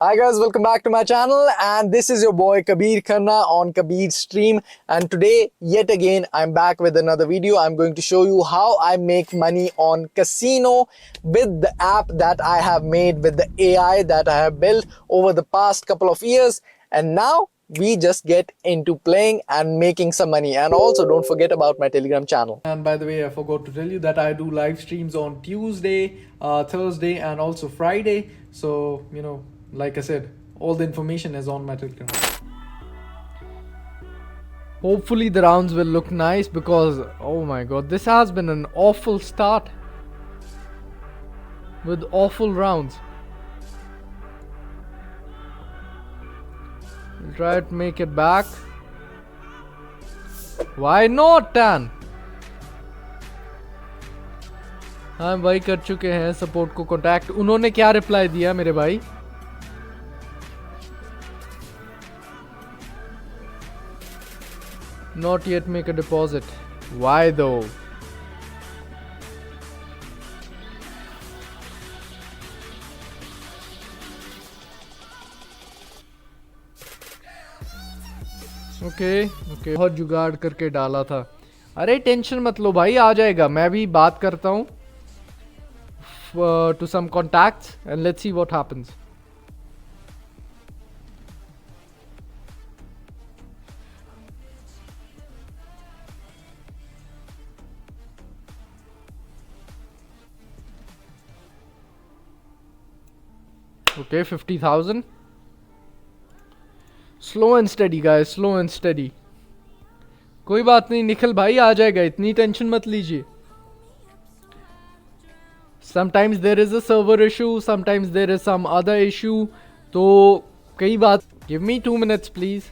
Hi guys, welcome back to my channel, and this is your boy Kabir Khanna on Kabir Stream. And today, yet again, I'm back with another video. I'm going to show you how I make money on casino with the app that I have made, with the AI that I have built over the past couple of years. And now we just get into playing and making some money. And also don't forget about my Telegram channel. And by the way, I forgot to tell you that I do live streams on Tuesday, Thursday, and also Friday. So, like I said, all the information is on my Telegram. Hopefully the rounds will look nice because, oh my god, this has been an awful start with awful rounds. We'll try to make it back. Why not, Tan? हम भाई कर चुके हैं support को contact. उन्होंने क्या reply दिया मेरे भाई? Not yet make a deposit. Why though? Okay. बहुत जुगाड़ करके डाला था. अरे टेंशन मत लो भाई, आ जाएगा. मैं भी बात करता हूँ to some contacts and let's see what happens. Okay, 50,000. Slow and steady guys, slow and steady. कोई बात नहीं निखिल भाई, आ जाएगा, इतनी टेंशन मत लीजिए. Sometimes there is a server issue, sometimes there is some other issue. तो कई बात. Give me 2 minutes please.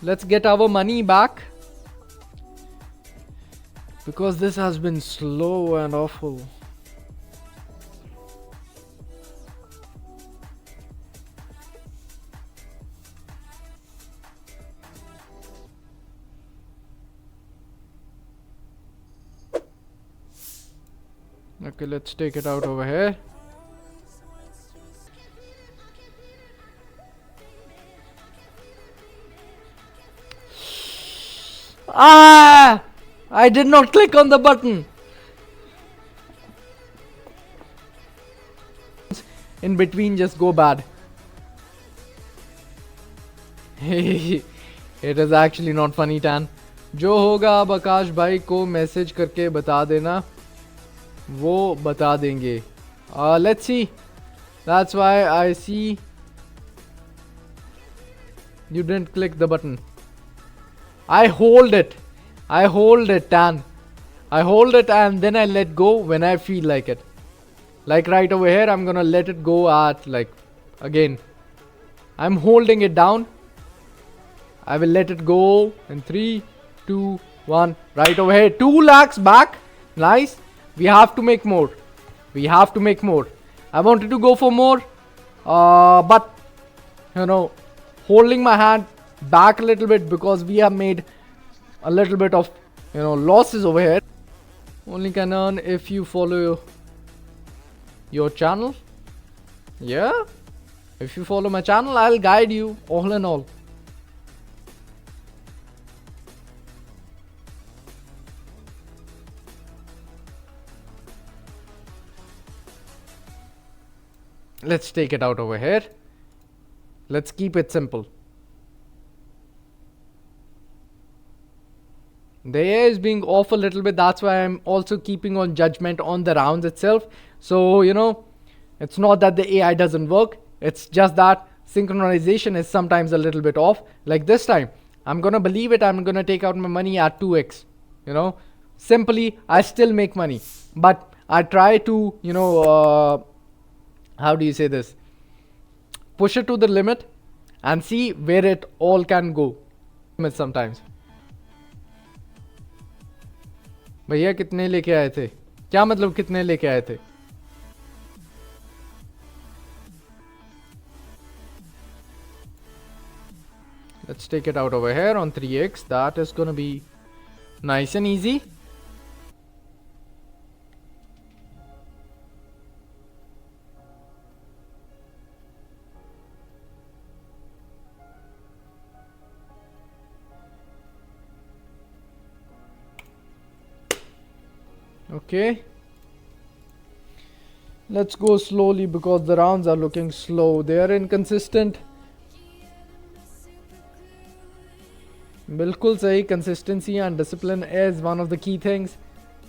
Let's get our money back. Because this has been slow and awful. Okay, let's take it out over here. Ah! I did not click on the button. In between just go bad. It is actually not funny, Tan. जो होगा अब आकाश भाई को message करके बता देना, वो बता देंगे. Let's see. That's why I see you didn't click the button. I hold it, Tan. I hold it and then I let go when I feel like it. Like right over here, I'm gonna let it go at again. I'm holding it down. I will let it go in 3, 2, 1. Right over here, 2 lakhs back. Nice. We have to make more. I wanted to go for more, but holding my hand back a little bit because we have made a little bit of losses over here. Only can earn if you follow your channel. Yeah, if you follow my channel, I'll guide you all in all. Let's take it out over here. Let's keep it simple. The AI is being off a little bit. That's why I'm also keeping on judgment on the rounds itself. So, it's not that the AI doesn't work. It's just that synchronization is sometimes a little bit off. Like this time, I'm going to believe it. I'm going to take out my money at 2x. Simply, I still make money. But I try to, how do you say this? Push it to the limit and see where it all can go. Sometimes. भैया कितने लेके आए थे? क्या मतलब कितने लेके आए थे? Let's take it out over here on 3x. That is gonna be nice and easy. Okay. Let's go slowly because the rounds are looking slow. They are inconsistent. Bilkul sahi. Consistency and discipline is one of the key things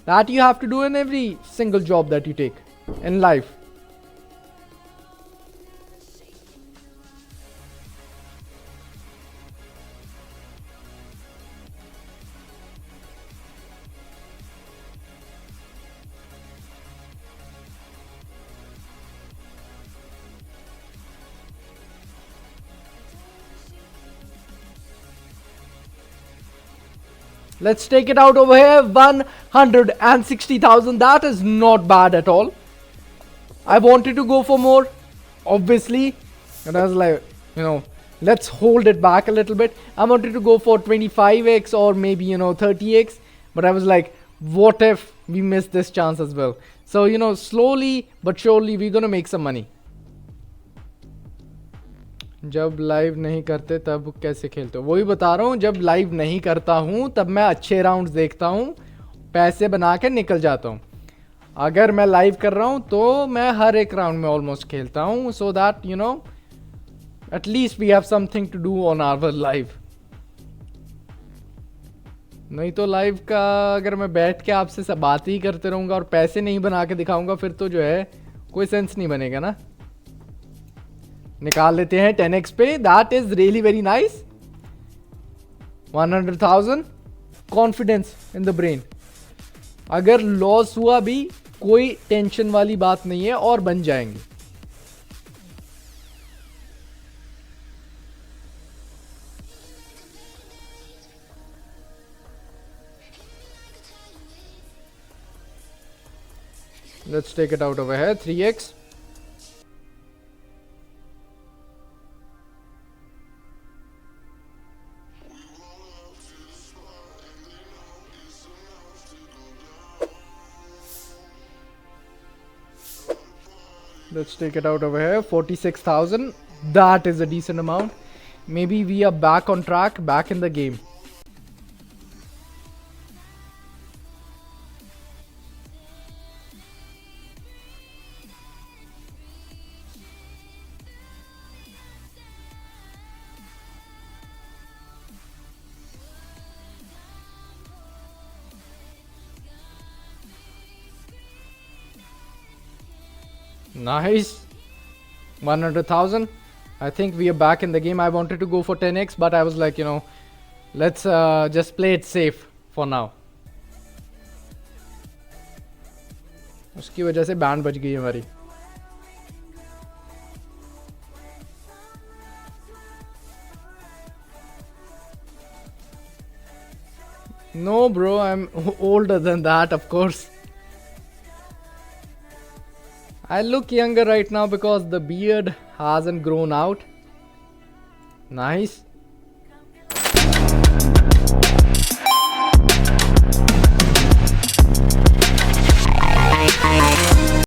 that you have to do in every single job that you take in life. Let's take it out over here. 160,000. That is not bad at all. I wanted to go for more, obviously. And I was like, let's hold it back a little bit. I wanted to go for 25x or maybe, 30x. But I was like, what if we miss this chance as well? So, slowly but surely we're going to make some money. जब live नहीं करते तब कैसे खेलते हो? वही बता रहा हूँ, जब लाइव नहीं करता हूँ तब मैं अच्छे राउंड्स देखता हूँ, पैसे बना के निकल जाता हूँ. अगर मैं लाइव कर रहा हूँ तो मैं हर एक राउंड में ऑलमोस्ट खेलता हूँ, so that at least we have something to do on our live. नहीं तो लाइव का अगर मैं बैठ के आपसे सब बात ही करते रहूँगा और पैसे नहीं बना के दिखाऊंगा फिर तो जो है कोई सेंस नहीं बनेगा ना. निकाल लेते हैं 10x पे. That is really very nice. 100,000. Confidence in the brain. अगर लॉस हुआ भी कोई टेंशन वाली बात नहीं है और बन जाएंगे. Let's take it out over here. 3x. Let's take it out over here. 46,000. That is a decent amount. Maybe we are back on track, back in the game. Nice. 100,000. I think we are back in the game. I wanted to go for 10x, but I was like, let's just play it safe for now. उसकी वजह से band बज गई हमारी. No bro, I'm older than that, of course. I look younger right now because the beard hasn't grown out. Nice.